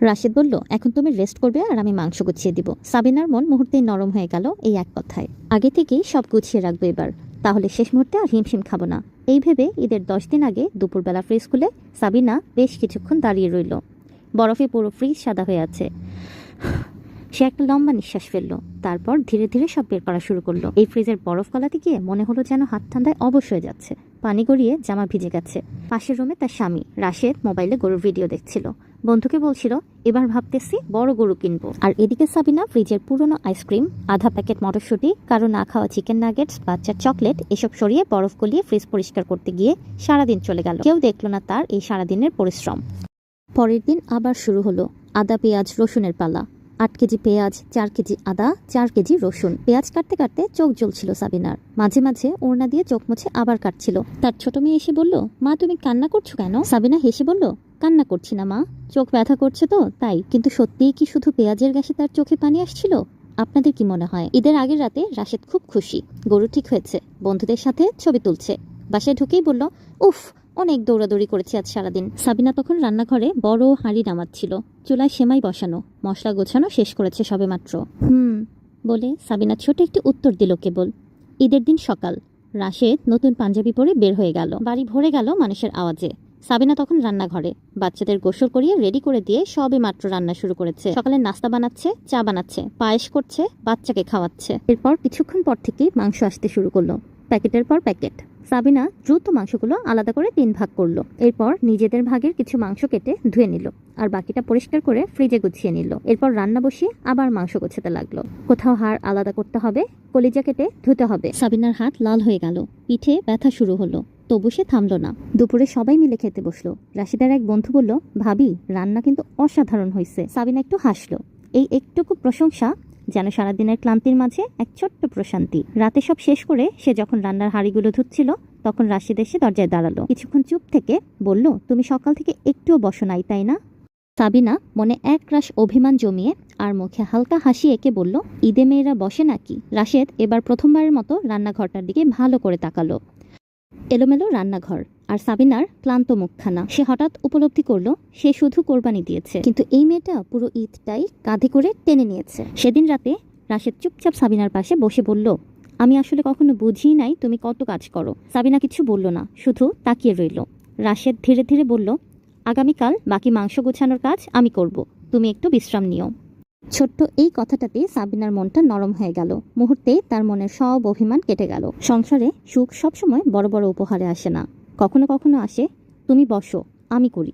রাশেদ বলল, এখন তুমি রেস্ট করবে আর আমি মাংস গুছিয়ে দিব। সাবিনার মন মুহূর্তেই নরম হয়ে গেল এই এক কথায়। আগে থেকেই সব গুছিয়ে রাখবো এবার, তাহলে শেষ মুহূর্তে আর হিমশিম খাবো না। এই ভেবে ঈদের 10 দিন আগে দুপুরবেলা ফ্রিজ খুলে সাবিনা বেশ কিছুক্ষণ দাঁড়িয়ে রইল। বরফে পুরো ফ্রিজ সাদা হয়ে আছে। সে একটা লম্বা নিঃশ্বাস ফেললো, তারপর ধীরে ধীরে সব বের করা শুরু করলো। এই ফ্রিজের বরফ গলাতে গিয়ে মনে হলো যেন হাত ঠান্ডায় অবশ হয়ে যাচ্ছে। পানি গড়িয়ে জামা ভিজে গেছে। পাশের রুমে তার স্বামী রাশেদ মোবাইলে গরুর ভিডিও দেখছিল। বন্ধুকে বলছিল, এবার ভাবতেছি বড় গরু কিনবো। আর এদিকে সাবিনা ফ্রিজের পুরনো আইসক্রিম, আধা প্যাকেট মটরশুঁটি, কারো না খাওয়া চিকেন নাগেটস, বাচ্চার চকলেট এসব সরিয়ে বরফ গলিয়ে ফ্রিজ পরিষ্কার করতে গিয়ে সারাদিন চলে গেল। কেউ দেখলো না তার এই সারাদিনের পরিশ্রম। পরের দিন আবার শুরু হলো আদা পেঁয়াজ রসুনের পালা। 8 কেজি পেঁয়াজ, 4 কেজি আদা, 4 কেজি রসুন। পেঁয়াজ কাটতে কাটতে চোখ জ্বলছিল সাবিনার। মাঝে মাঝে ওড়না দিয়ে চোখ মুছে আবার কাটছিল। তার ছোট মেয়ে এসে বলল, মা তুমি কান্না করছো কেন? সাবিনা হেসে বলল, কান্না করছি না মা, চোখ ব্যথা করছে তো তাই। কিন্তু সত্যিই কি শুধু পেঁয়াজের গ্যাসে তার চোখে পানি আসছিল? আপনাদের কি মনে হয়? ঈদের আগের রাতে রাশেদ খুব খুশি, গরু ঠিক হয়েছে, বন্ধুদের সাথে ছবি তুলছে। বাসায় ঢুকেই বলল, উফ, অনেক দৌড়াদৌড়ি করেছি আজ সারাদিন। সাবিনা তখন রান্নাঘরে বড় হাঁড়ি নামাচ্ছিল। চুলায় সেমাই বসানো, মশলা গোছানো শেষ করেছে সবে মাত্র। বলে সাবিনা ছোট একটি উত্তর দিল কেবল। ঈদের দিন সকাল, রাশেদ নতুন পাঞ্জাবি পরে বের হয়ে গেল। বাড়ি ভরে গেল মানুষের আওয়াজে। সাবিনা তখন রান্নাঘরে বাচ্চাদের গোসল করিয়ে রেডি করে দিয়ে সবে মাত্র রান্না শুরু করেছে। সকালে নাস্তা বানাচ্ছে, চা বানাচ্ছে, পায়েস করছে, বাচ্চাকে খাওয়াচ্ছে। এরপর কিছুক্ষণ পর থেকেই মাংস আসতে শুরু করলো, প্যাকেটের পর প্যাকেট। সাবিনা দ্রুত মাংসগুলো আলাদা করে 3 ভাগ করলো। এরপর নিজেদের ভাগের কিছু মাংস কেটে ধুয়ে নিল, আর বাকিটা পরিষ্কার করে ফ্রিজে গুছিয়ে নিল। এরপর রান্না বসিয়ে আবার মাংস গোছাতে লাগলো। কোথাও হাড় আলাদা করতে হবে, কলিজা কেটে ধুতে হবে। সাবিনার হাত লাল হয়ে গেল, পিঠে ব্যথা শুরু হলো, তবু সে থামলো না। দুপুরে সবাই মিলে খেতে বসলো। রাশিদার এক বন্ধু বলল, ভাবি রান্না কিন্তু অসাধারণ হয়েছে। সাবিনা একটু হাসলো। এই একটুকু প্রশংসা যেন সারাদিনের ক্লান্তির মাঝে এক ছোট্ট প্রশান্তি। রাতে সব শেষ করে সে যখন রান্নার হাঁড়িগুলো ধুচ্ছিল, তখন রাশিদ এসে দরজায় দাঁড়ালো। কিছুক্ষণ চুপ থেকে বলল, তুমি সকাল থেকে একটুও বসো নাই তাই না? সাবিনা মনে এক রাশ অভিমান জমিয়ে আর মুখে হালকা হাসি এঁকে বলল, ঈদে মেয়েরা বসে নাকি? রাশেদ এবার প্রথমবারের মতো রান্নাঘরটার দিকে ভালো করে তাকালো। এলোমেলো রান্নাঘর আর সাবিনার ক্লান্ত মুখখানা। সে হঠাৎ উপলব্ধি করলো সে শুধু কোরবানি দিয়েছে, কিন্তু এই মেয়েটা পুরো ঈদটাই কাঁধে করে টেনে নিয়েছে। সেদিন রাতে রাশেদ চুপচাপ সাবিনার পাশে বসে বলল, আমি আসলে কখনো বুঝিই নাই তুমি কত কাজ করো। সাবিনা কিছু বলল না, শুধু তাকিয়ে রইল। রাশেদ ধীরে ধীরে বলল, আগামীকাল বাকি মাংস গোছানোর কাজ আমি করব, তুমি একটু বিশ্রাম নিও। ছোট্ট এই কথাটাতে সাবিনার মনটা নরম হয়ে গেল। মুহূর্তে তার মনের সব অভিমান কেটে গেল। সংসারে সুখ সবসময় বড় বড় উপহারে আসে না, কখনো কখনো আসে তুমি বসো আমি করি।